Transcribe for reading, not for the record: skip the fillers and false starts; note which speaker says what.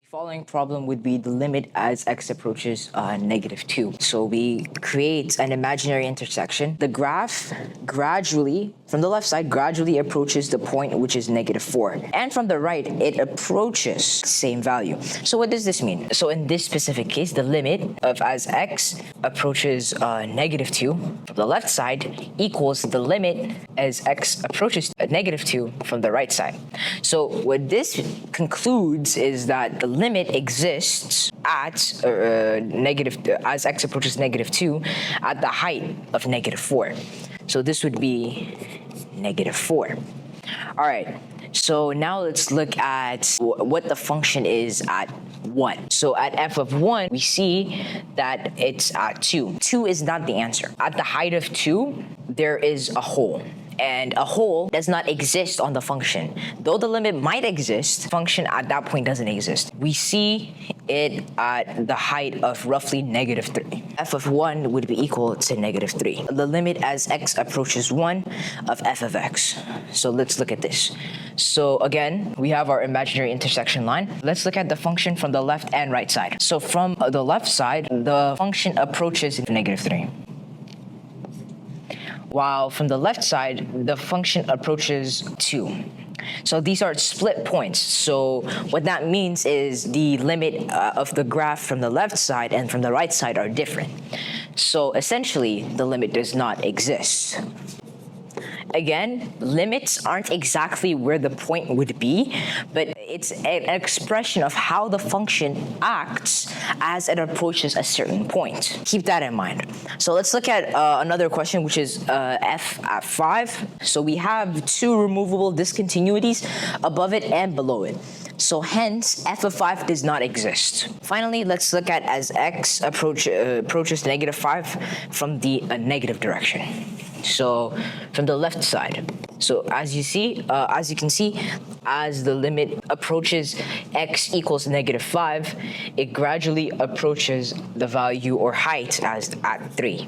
Speaker 1: Following problem would be the limit as x approaches -2. So we create an imaginary intersection. The graph gradually, from the left side, gradually approaches the point which is -4. And from the right, it approaches same value. So what does this mean? So in this specific case, the limit of as x approaches -2 from the left side equals the limit as x approaches -2 from the right side. So what this concludes is that the limit exists at as x approaches -2 at the height of -4. So this would be -4. All right. So now let's look at what the function is at 1. So at f of 1, we see that it's at 2. 2 is not the answer. At the height of 2, there is a hole. And a hole does not exist on the function. Though the limit might exist, function at that point doesn't exist. We see it at the height of roughly -3. F of 1 would be equal to -3. The limit as x approaches 1 of f of x. So let's look at this. So again, we have our imaginary intersection line. Let's look at the function from the left and right side. So from the left side, the function approaches -3. While from the left side, the function approaches 2. So these are split points. So what that means is the limit of the graph from the left side and from the right side are different. So essentially, the limit does not exist. Again, limits aren't exactly where the point would be, but it's an expression of how the function acts as it approaches a certain point. Keep that in mind. So let's look at another question, which is f at 5. So we have two removable discontinuities above it and below it. So hence, f of 5 does not exist. Finally, let's look at as x approaches -5 from the negative direction. So from the left side. So as you can see, as the limit approaches x equals -5, it gradually approaches the value or height as at 3.